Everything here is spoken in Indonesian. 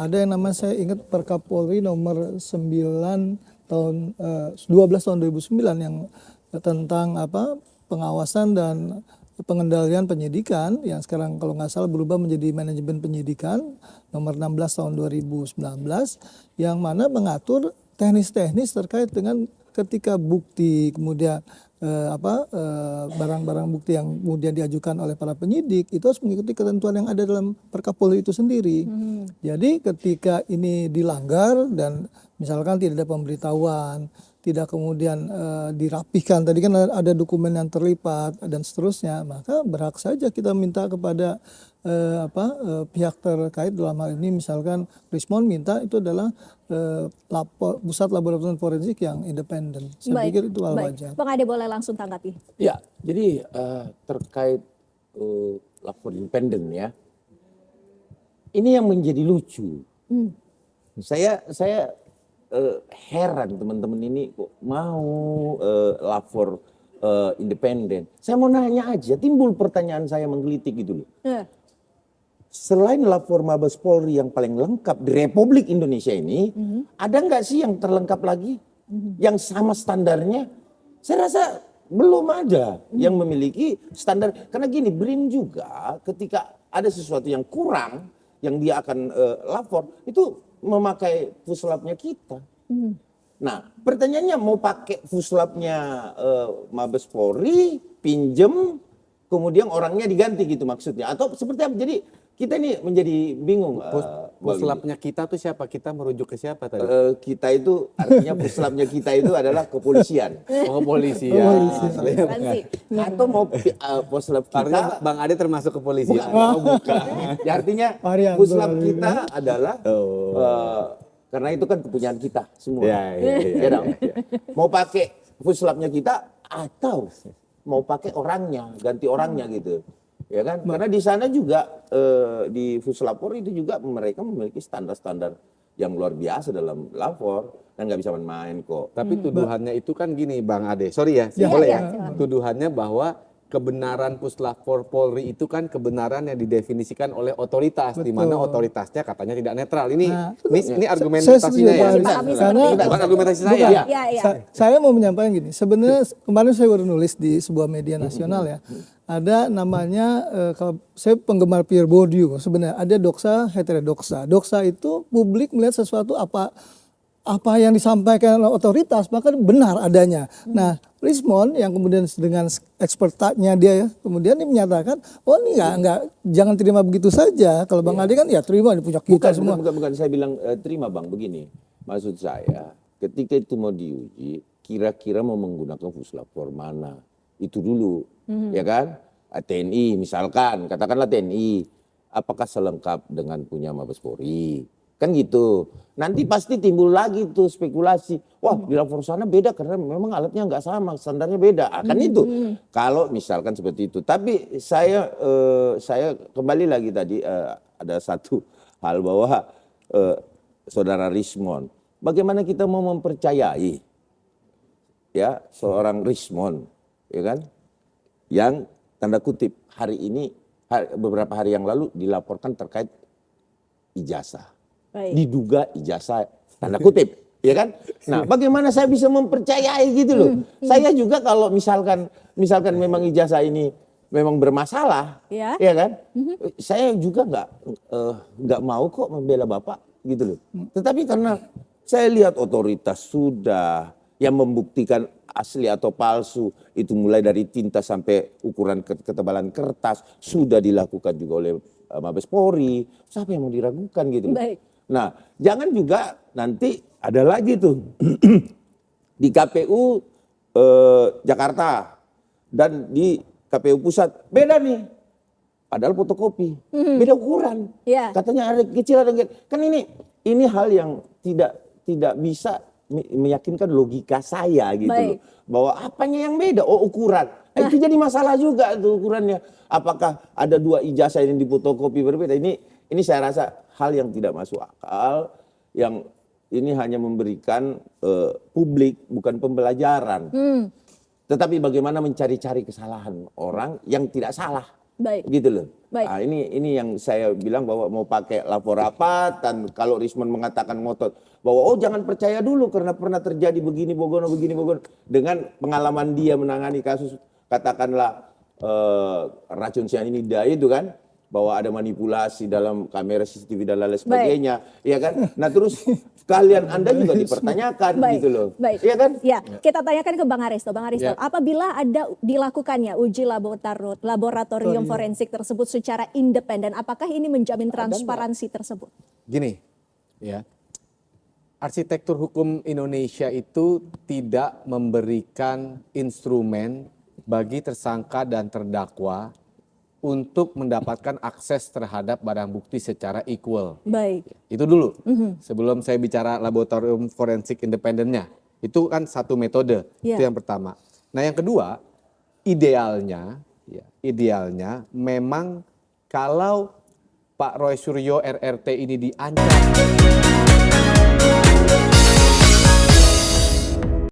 ada yang namanya saya ingat Perkapolri nomor 9 tahun 12 tahun 2009 yang tentang pengawasan dan pengendalian penyidikan yang sekarang kalau nggak salah berubah menjadi manajemen penyidikan nomor 16 tahun 2019 yang mana mengatur teknis-teknis terkait dengan ketika bukti kemudian barang-barang bukti yang kemudian diajukan oleh para penyidik itu harus mengikuti ketentuan yang ada dalam Perkapolri itu sendiri. Jadi ketika ini dilanggar dan misalkan tidak ada pemberitahuan, tidak kemudian dirapihkan, tadi kan ada dokumen yang terlipat dan seterusnya, maka berhak saja kita minta kepada pihak terkait dalam hal ini misalkan Rismon minta itu adalah pusat laboratorium forensik yang independen. Saya pikir itu hal wajar. Bang Ade boleh langsung tanggapi. Ya, jadi terkait lapor independen ya, ini yang menjadi lucu. Saya heran teman-teman ini kok mau lapor independen. Saya mau nanya aja, timbul pertanyaan saya menggelitik gitu loh. Selain lapor Mabes Polri yang paling lengkap di Republik Indonesia ini, ada nggak sih yang terlengkap lagi? Yang sama standarnya? Saya rasa belum ada yang memiliki standar. Karena gini, BRIN juga ketika ada sesuatu yang kurang, yang dia akan lapor, itu memakai puslapnya kita. Nah, pertanyaannya mau pakai puslapnya Mabes Polri, pinjem, kemudian orangnya diganti gitu maksudnya? Atau seperti apa? Jadi kita ini menjadi bingung. Puslapnya kita tuh siapa? Kita merujuk ke siapa tadi? Kita itu artinya puslapnya kita itu adalah kepolisian. Oh, kepolisian. Atau mau puslap kita. Artinya Bang Ade termasuk kepolisian. Bukan. Ya, artinya puslap kita adalah karena itu kan kepunyaan kita semua. Ya, mau pakai puslapnya kita atau mau pakai orangnya, ganti orangnya gitu. Ya kan? Karena di sana juga di Puslapor itu juga mereka memiliki standar-standar yang luar biasa dalam lapor dan nggak bisa main-main kok. Tapi tuduhannya itu kan gini Bang Ade, sorry ya, boleh ya? Tuduhannya bahwa kebenaran Puslapor Polri itu kan kebenaran yang didefinisikan oleh otoritas, di mana otoritasnya katanya tidak netral. Ini argumentasinya ya. Bukan argumentasi saya. Saya mau menyampaikan gini, sebenarnya kemarin saya baru nulis di sebuah media nasional ya. Ada namanya, kalau saya penggemar Pierre Bourdieu, sebenarnya ada doxa heterodoxa. Doxa itu publik melihat sesuatu apa yang disampaikan oleh otoritas, maka benar adanya. Nah, Rismon yang kemudian dengan ekspertanya dia ya, kemudian dia menyatakan, oh ini enggak, jangan terima begitu saja. Kalau Bang Ade kan ya terima, ini punya kita semua. Bukan saya bilang terima Bang, begini. Maksud saya, ketika itu mau diuji, kira-kira mau menggunakan puslapor mana? Itu dulu, ya kan? TNI misalkan, katakanlah TNI, apakah selengkap dengan punya Mabes Polri? Kan gitu. Nanti pasti timbul lagi tuh spekulasi. Wah, di lapor sana beda karena memang alatnya nggak sama, standarnya beda. Akan itu. Kalau misalkan seperti itu. Tapi saya kembali lagi tadi ada satu hal bahwa saudara Rismon, bagaimana kita mau mempercayai ya seorang Rismon, ya kan, yang tanda kutip beberapa hari yang lalu dilaporkan terkait ijazah. Diduga ijazah tanda kutip, ya kan? Nah, bagaimana saya bisa mempercayai gitu loh? Saya juga kalau misalkan memang ijazah ini memang bermasalah, ya kan? Saya juga nggak mau kok membela Bapak gitu loh. Tetapi karena saya lihat otoritas sudah yang membuktikan asli atau palsu itu mulai dari tinta sampai ukuran ketebalan kertas sudah dilakukan juga oleh Mabes Polri. Siapa yang mau diragukan gitu loh? Baik. Nah, jangan juga nanti ada lagi tuh di KPU Jakarta dan di KPU Pusat beda nih. Padahal fotokopi, beda ukuran. Katanya ada kecil ada gede. Kan ini hal yang tidak bisa meyakinkan logika saya gitu loh. Bahwa apanya yang beda? Oh, ukuran. Itu jadi masalah juga tuh ukurannya. Apakah ada dua ijazah yang difotokopi berbeda? Ini saya rasa hal yang tidak masuk akal, yang ini hanya memberikan publik bukan pembelajaran. Tetapi bagaimana mencari-cari kesalahan orang yang tidak salah. Baik. Gitu loh. Baik. Nah, ini yang saya bilang bahwa mau pakai lapor rapat, dan kalau Rismon mengatakan ngotot bahwa oh jangan percaya dulu karena pernah terjadi begini Bogono dengan pengalaman dia menangani kasus katakanlah racun cyanida itu kan, bahwa ada manipulasi dalam kamera CCTV dan lain sebagainya, ya kan? Nah terus kalian Anda juga dipertanyakan gitu loh, Baik. ya kan? Ya, kita tanyakan ke Bang Aristo. Bang Aristo, Ya. apabila ada dilakukannya uji laboratorium forensik tersebut secara independen, apakah ini menjamin transparansi tersebut? Gini, ya, arsitektur hukum Indonesia itu tidak memberikan instrumen bagi tersangka dan terdakwa untuk mendapatkan akses terhadap barang bukti secara equal. Baik. Itu dulu, sebelum saya bicara laboratorium forensik independennya. Itu kan satu metode, itu yang pertama. Nah yang kedua, idealnya memang kalau Pak Roy Suryo RRT ini diancam